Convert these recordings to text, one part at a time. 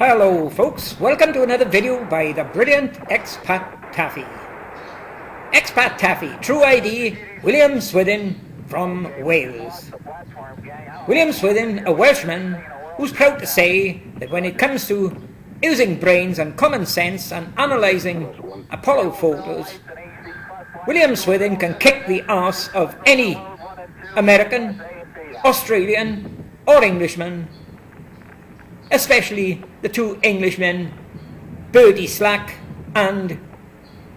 Hello folks, welcome to another video by the brilliant Expat Taffy. Expat Taffy, true ID, William Swithin from Wales. William Swithin, a Welshman who's proud to say that when it comes to using brains and common sense and analysing Apollo photos, William Swithin can kick the arse of any American, Australian or Englishman, especially the two Englishmen, Bertie and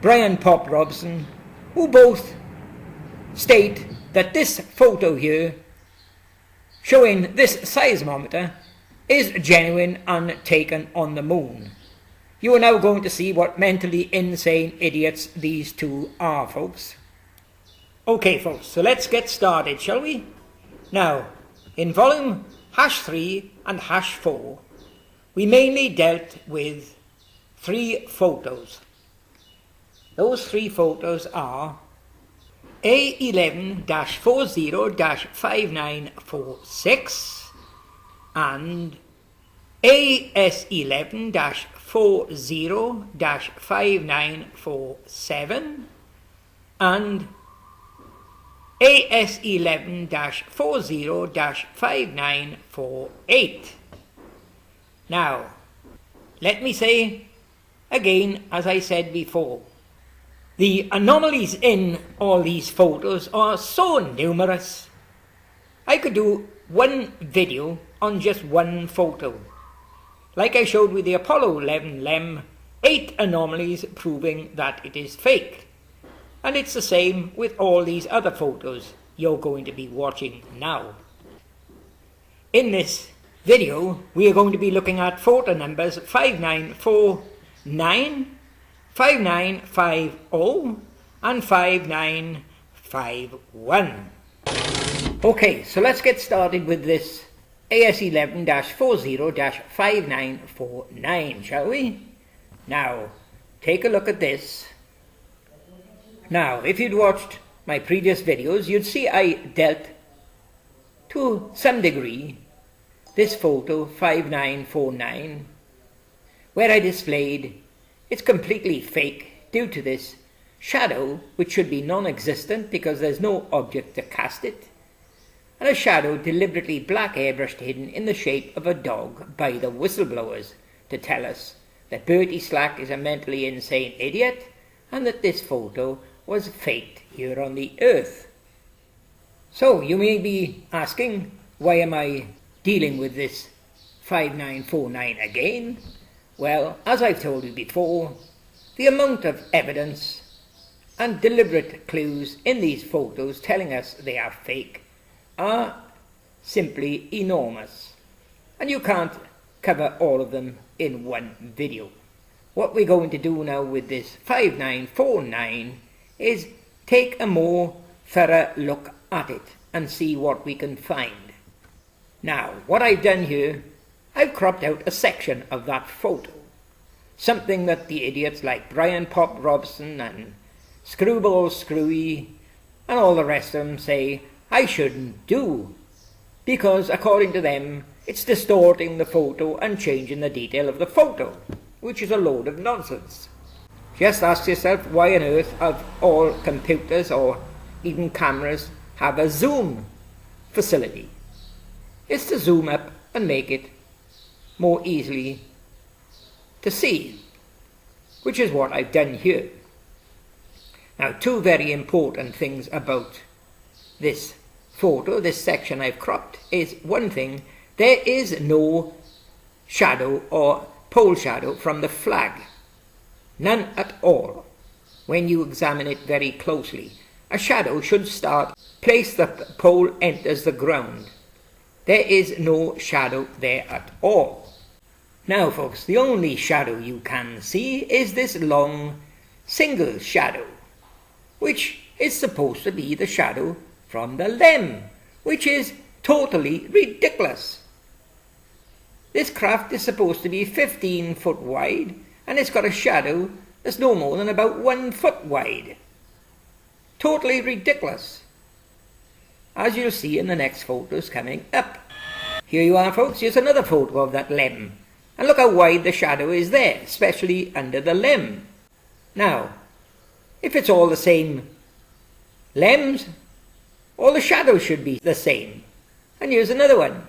Brian Pop Robson, who both state that this photo here, showing this seismometer, is genuine and taken on the moon. You are now going to see what mentally insane idiots these two are, folks. Okay, folks, so let's get started, shall we? Now, in volume #3 and #4, we mainly dealt with 3 photos. Those 3 photos are A11-40-5946 and AS11-40-5947 and AS11-40-5948. Now, let me say again, as I said before, the anomalies in all these photos are so numerous, I could do one video on just one photo. Like I showed with the Apollo 11 LEM, 8 anomalies proving that it is fake. And it's the same with all these other photos you're going to be watching now. In this video, we are going to be looking at photo numbers 5949, 5950 and 5951. Okay, so let's get started with this AS11-40-5949, shall we? Now, take a look at this. Now, if you'd watched my previous videos, you'd see I dealt to some degree this photo 5949, where I displayed it's completely fake due to this shadow, which should be non-existent because there's no object to cast it, and a shadow deliberately black airbrushed hidden in the shape of a dog by the whistleblowers to tell us that Bertie is a mentally insane idiot and that this photo was faked here on the earth. So you may be asking, why am I dealing with this 5949 again? Well, as I've told you before, the amount of evidence and deliberate clues in these photos telling us they are fake are simply enormous, and you can't cover all of them in one video. What we're going to do now with this 5949 is take a more thorough look at it and see what we can find. Now, what I've done here, I've cropped out a section of that photo, something that the idiots like Brian Pop Robson and Screwball Screwy and all the rest of them say I shouldn't do, because according to them it's distorting the photo and changing the detail of the photo, which is a load of nonsense. Just ask yourself, why on earth of all computers or even cameras have a zoom facility? It's to zoom up and make it more easily to see, which is what I've done here. Now, 2 very important things about this photo, this section I've cropped, is one thing, there is no shadow or pole shadow from the flag. None at all. When you examine it very closely, a shadow should start place the pole enters the ground. There is no shadow there at all. Now folks, the only shadow you can see is this long single shadow, which is supposed to be the shadow from the LEM, which is totally ridiculous. This craft is supposed to be 15 foot wide, and it's got a shadow that's no more than about 1 foot wide. Totally ridiculous, as you'll see in the next photos coming up. Here you are folks, here's another photo of that LEM, And look how wide the shadow is there, especially under the limb. Now, if it's all the same limbs, all the shadows should be the same. And here's another one.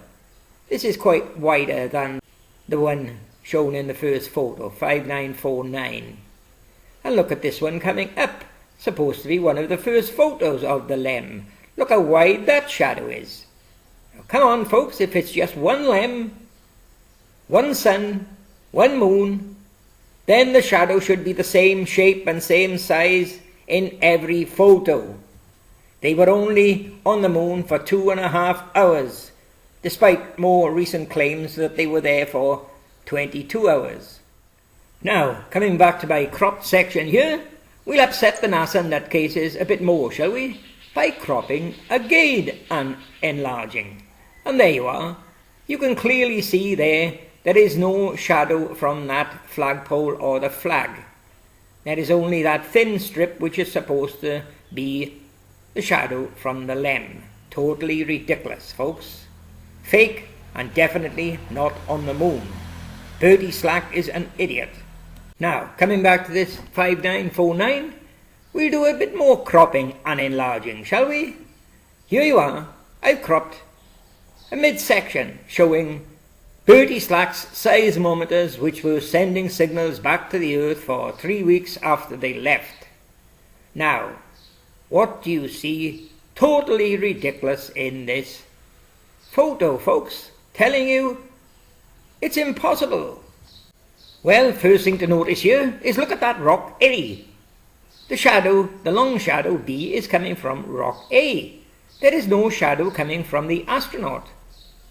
This is quite wider than the one shown in the first photo, 5949. And look at this one coming up, supposed to be one of the first photos of the limb. Look how wide that shadow is. Now, come on folks, if it's just one limb, one sun, one moon, then the shadow should be the same shape and same size in every photo. They were only on the moon for 2.5 hours, despite more recent claims that they were there for 22 hours. Now, coming back to my cropped section here, we'll upset the NASA nutcases a bit more, shall we? By cropping again and enlarging. And there you are. You can clearly see there is no shadow from that flagpole or the flag. There is only that thin strip which is supposed to be the shadow from the limb. Totally ridiculous, folks. Fake, and definitely not on the moon. Bertie Slack is an idiot. Now, coming back to this 5949, we'll do a bit more cropping and enlarging, shall we? Here you are. I've cropped a midsection showing Bertie Slack's seismometers, which were sending signals back to the Earth for 3 weeks after they left. Now, what do you see totally ridiculous in this photo, folks? Telling you it's impossible. Well, first thing to notice here is look at that rock A. The shadow, the long shadow B, is coming from rock A. There is no shadow coming from the astronaut.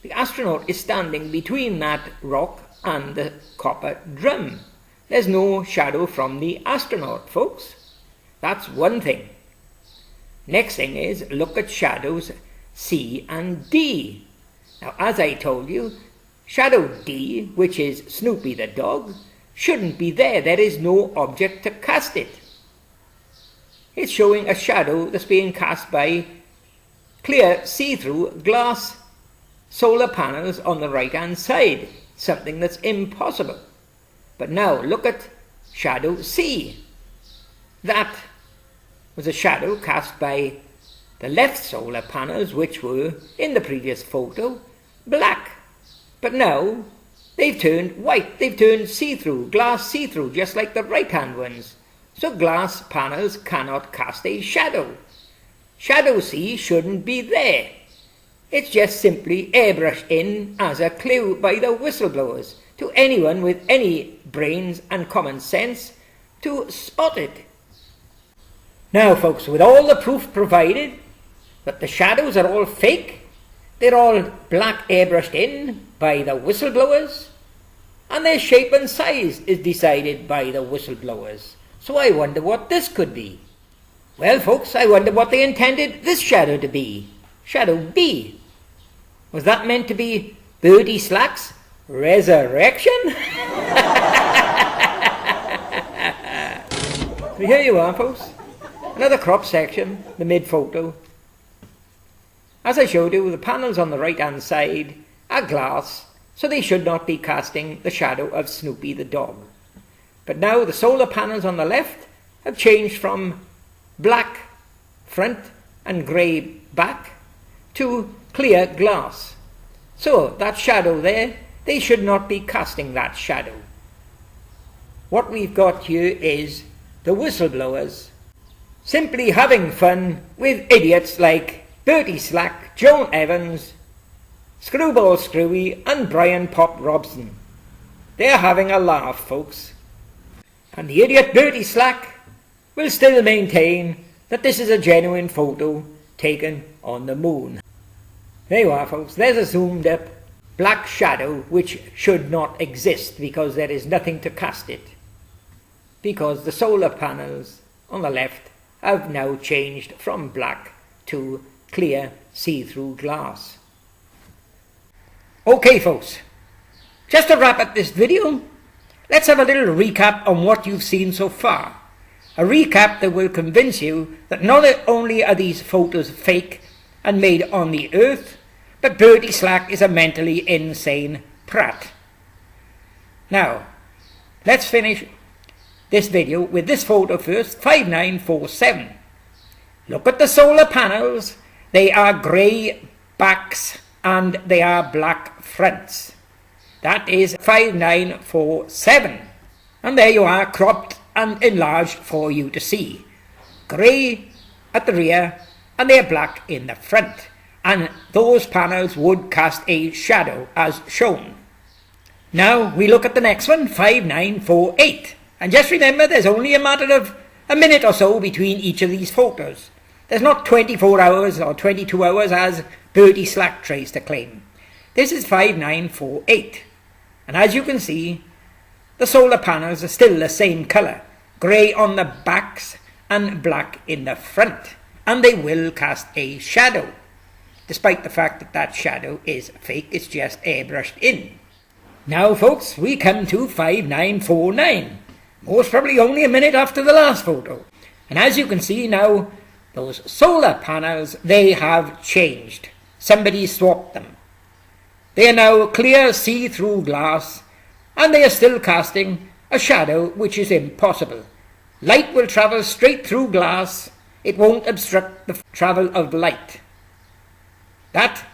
The astronaut is standing between that rock and the copper drum. There's no shadow from the astronaut, folks. That's one thing. Next thing is, look at shadows C and D. Now, as I told you, shadow D, which is Snoopy the dog, shouldn't be there. There is no object to cast it. It's showing a shadow that's being cast by clear see-through glass solar panels on the right-hand side, something that's impossible. But now look at shadow C. That was a shadow cast by the left solar panels, which were, in the previous photo, black. But now they've turned white, they've turned see-through, glass see-through, just like the right-hand ones. So glass panels cannot cast a shadow. Shadow C shouldn't be there. It's just simply airbrushed in as a clue by the whistleblowers to anyone with any brains and common sense to spot it. Now folks, with all the proof provided that the shadows are all fake, they're all black airbrushed in by the whistleblowers, and their shape and size is decided by the whistleblowers. So I wonder what this could be. Well folks, I wonder what they intended this shadow to be. Shadow B. Was that meant to be Bertie Slack's resurrection? So here you are, folks. Another crop section, the mid photo. As I showed you, the panels on the right hand side are glass, so they should not be casting the shadow of Snoopy the dog. But now the solar panels on the left have changed from black front and grey back to clear glass. So that shadow there, they should not be casting that shadow. What we've got here is the whistleblowers simply having fun with idiots like Bertie Slack, Joan Evans, Screwball Screwy and Brian Pop Robson. They're having a laugh, folks. And the idiot Bertie Slack will still maintain that this is a genuine photo taken on the moon. There you are, folks. There's a zoomed up black shadow which should not exist because there is nothing to cast it. Because the solar panels on the left have now changed from black to clear see-through glass. Okay folks, just to wrap up this video, let's have a little recap on what you've seen so far. A recap that will convince you that not only are these photos fake and made on the Earth, but Bertie Slack is a mentally insane prat. Now, let's finish this video with this photo first, 5947. Look at the solar panels. They are grey backs and they are black fronts. That is 5947. And there you are, cropped and enlarged for you to see. Grey at the rear and they are black in the front. And those panels would cast a shadow as shown. Now we look at the next one, 5948. And just remember, there's only a matter of a minute or so between each of these photos. There's not 24 hours or 22 hours as Bertie Slack tries to claim. This is 5948. And as you can see, the solar panels are still the same colour. Grey on the backs and black in the front. And they will cast a shadow. Despite the fact that that shadow is fake, it's just airbrushed in. Now folks, we come to 5949. Most probably only a minute after the last photo. And as you can see now, those solar panels, they have changed. Somebody swapped them. They are now clear see-through glass, and they are still casting a shadow which is impossible. Light will travel straight through glass. It won't obstruct the travel of light. That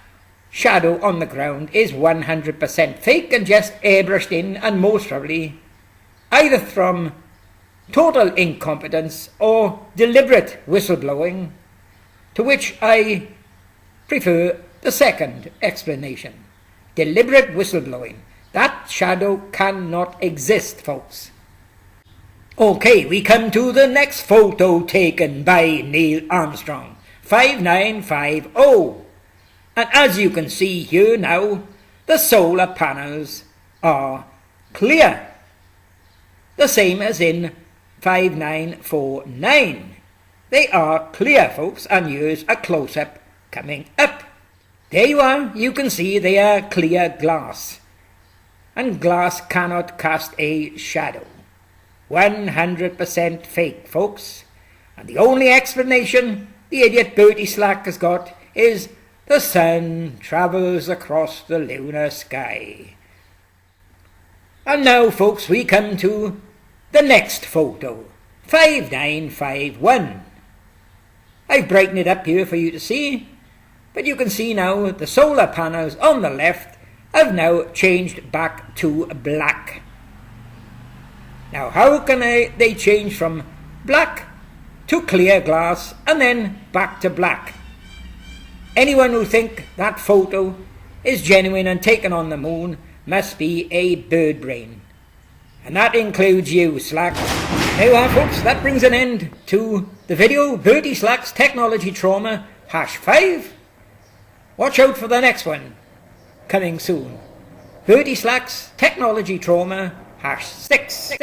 shadow on the ground is 100% fake and just airbrushed in, and most probably either from total incompetence or deliberate whistleblowing, to which I prefer the second explanation. Deliberate whistleblowing. That shadow cannot exist, folks. Okay, we come to the next photo taken by Neil Armstrong, 5950. And as you can see here now, the solar panels are clear. The same as in 5949. They are clear, folks, and here's a close-up coming up. There you are, you can see they are clear glass. And glass cannot cast a shadow. 100% fake, folks. And the only explanation the idiot Bertie Slack has got is the sun travels across the lunar sky. And now, folks, we come to the next photo, 5951. I've brightened it up here for you to see, but you can see now the solar panels on the left have now changed back to black. Now, how can they change from black to clear glass and then back to black? Anyone who think that photo is genuine and taken on the moon must be a bird brain. And that includes you, Slack. There you are, folks. That brings an end to the video, Bertie Slack's Technology Trauma #5. Watch out for the next one, coming soon. Bertie Slack's Technology Trauma #6.